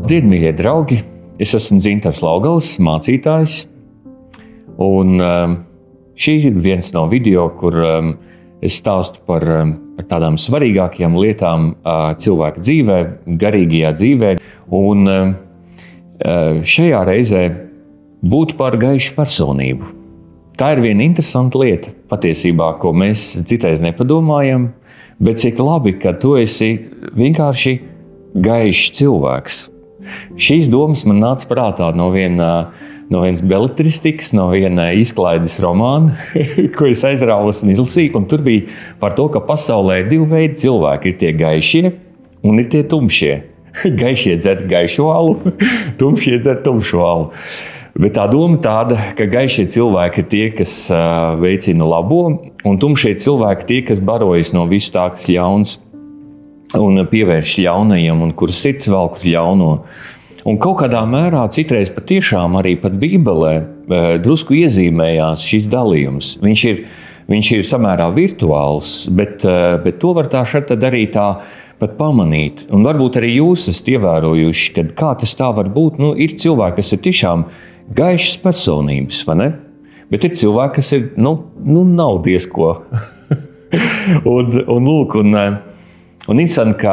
Dien, mīļie draugi! Es esmu Dzintars Laugals, mācītājs. Un šī ir viens no video, kur es stāstu par tādām svarīgākajām lietām cilvēka dzīvē, garīgajā dzīvē. Un šajā reizē būt par gaišu personību. Tā ir viena interesanta lieta, patiesībā, ko mēs citreiz nepadomājam, bet cik labi, ka tu esi vienkārši gaišs cilvēks. Šīs domas man nāca prātā no vienas beletristikas, no viena izklaides romāna, ko es aizrāvos un izlasīju, un tur bija par to, ka pasaulē ir divi veidi cilvēki. Ir tie gaišie un ir tie tumšie. Gaišie dzer gaišo alu, tumšie dzer tumšo alu. Bet tā doma tāda, ka gaišie cilvēki ir tie, kas veicina labo, un tumšie cilvēki tie, kas barojas no visu tā, kas ļauns, un pievērš ļaunajam, un kuras sirds velk uz ļauno. Un kaut kādā mērā citreiz patiešām arī pat Bībelē drusku iezīmējās šis dalījums. Viņš ir samērā virtuāls, bet to var tā šeit arī tā pat pamanīt. Un varbūt arī jūs esat ievērojuši, kad kā tas tā var būt. Ir cilvēki, kas ir tiešām gaišas personības, vai ne? Bet ir cilvēki, kas ir, nav diezko. Un interesanti,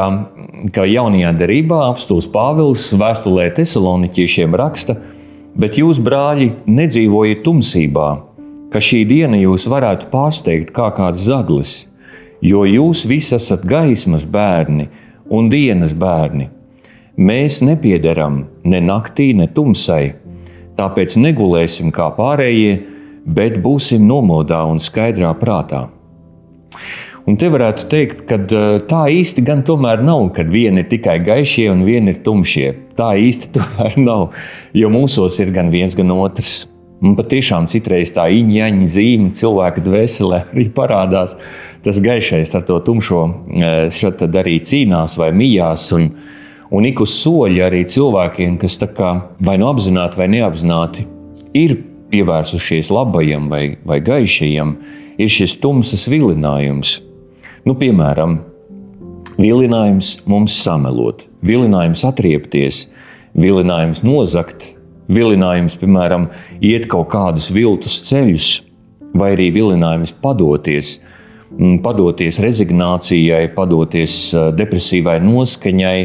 ka jaunajā derībā apstults Pāvils vēstulē Tesaloniķiešiem raksta, bet jūs, brāļi, nedzīvojiet tumsībā, ka šī diena jūs varētu pārsteigt kā kāds zaglis, jo jūs visi esat gaismas bērni un dienas bērni. Mēs nepiederam ne naktī, ne tumsai, tāpēc negulēsim kā pārējie, bet būsim nomodā un skaidrā prātā. Un te varētu teikt, ka tā īsti gan tomēr nav, kad vieni ir tikai gaišie un vieni ir tumšie. Tā īsti tomēr nav, jo mūsos ir gan viens, gan otrs. Un patiešām citreiz tā iņaņa zīme cilvēka dvēselē arī parādās. Tas gaišais ar to tumšo šeit tad arī cīnās vai mijās. Un ik uz soļa arī cilvēkiem, kas tā kā vai nu apzināti vai neapzināti ir pievērsušies labajam vai gaišajam, ir šis tumsas vilinājums. Piemēram, vilinājums mums samelot, vilinājums atriepties, vilinājums nozagt, vilinājums, piemēram, iet kaut kādus viltus ceļus, vai arī vilinājums padoties rezignācijai, padoties depresīvai noskaņai,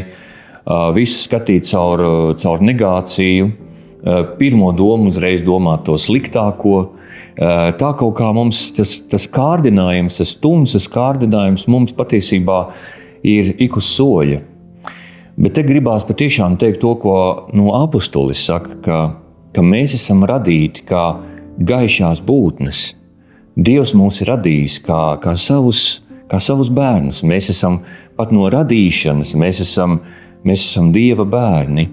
visu skatīt caur negāciju, pirmo domu uzreiz domāt to sliktāko. Tā kaut kā mums tas kārdinājums, tas tumsas kārdinājums mums patiesībā ir ik uz soļa. Bet te gribās patiešām teikt to, ko apustulis saka, ka mēs esam radīti kā gaišās būtnes. Dievs mūs ir radījis kā savus bērnus. Mēs esam pat no radīšanas, mēs esam Dieva bērni.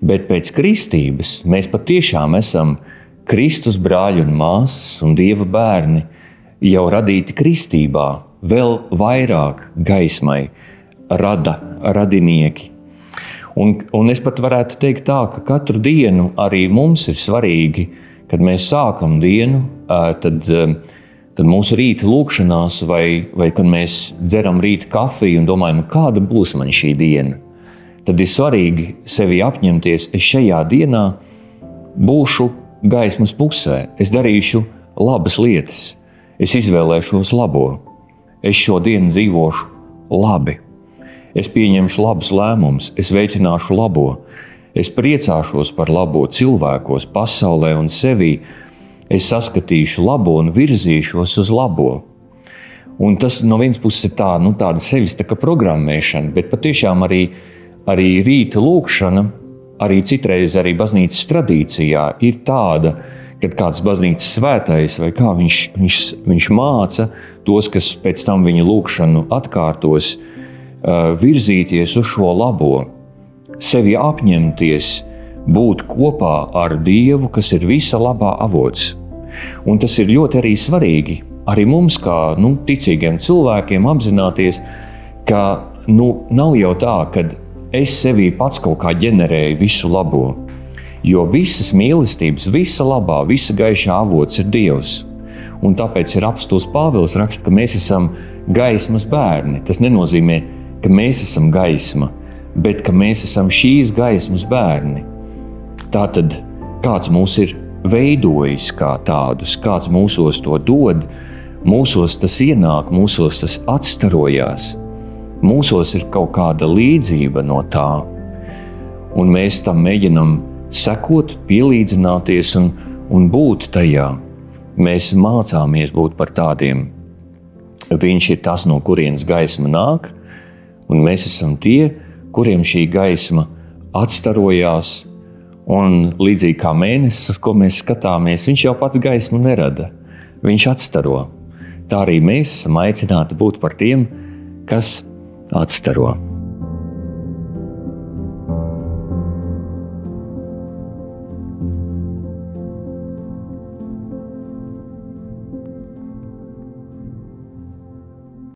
Bet pēc kristības mēs patiešām esam Kristus brāļi un māsas un Dieva bērni, jau radīti kristībā, vēl vairāk gaismai radinieki. Un es pat varētu teikt tā, ka katru dienu arī mums ir svarīgi, kad mēs sākam dienu, tad mūsu rīta lūkšanās vai kad mēs dzeram rīta kafiju un domājam, kāda būs man šī diena, tad ir svarīgi sevi apņemties, es šajā dienā būšu gaismas pusē, es darīšu labas lietas, es izvēlēšos labo, es šo dienu dzīvošu labi, es pieņemšu labus lēmumus, es veicināšu labo, es priecāšos par labo cilvēkos, pasaulē un sevī, es saskatīšu labo un virzīšos uz labo. Un tas no vienas puses ir tāda sevis tā kā programmēšana, bet patiešām arī rīta lūkšana, arī citreiz arī baznīcas tradīcijā ir tāda, kad kāds baznīcas svētais vai kā viņš māca tos, kas pēc tam viņa lūkšanu atkārtos, virzīties uz šo labo, sevi apņemties, būt kopā ar Dievu, kas ir visa labā avots. Un tas ir ļoti arī svarīgi, arī mums kā ticīgiem cilvēkiem apzināties, ka nav jau tā, kad es sevī pats kaut kā ģenerēju visu labo, jo visas mīlestības, visa labā, visa gaišā avots ir Dievs. Un tāpēc ir apstulis Pāvils raksta, ka mēs esam gaismas bērni. Tas nenozīmē, ka mēs esam gaisma, bet ka mēs esam šīs gaismas bērni. Tātad kāds mūs ir veidojis kā tādus, kāds mūsos to dod, mūsos tas ienāk, mūsos tas atstarojās, mūsos ir kaut kāda līdzība no tā. Un mēs tam mēģinam sekot, pielīdzināties un būt tajā. Mēs mācāmies būt par tādiem. Viņš ir tas, no kurienes gaisma nāk, un mēs esam tie, kuriem šī gaisma atstarojās. Un līdzīgi kā mēnesis, ko mēs skatāmies, viņš jau pats gaismu nerada. Viņš atstaro. Tā arī mēs esam aicināti būt par tiem, kas atstaro.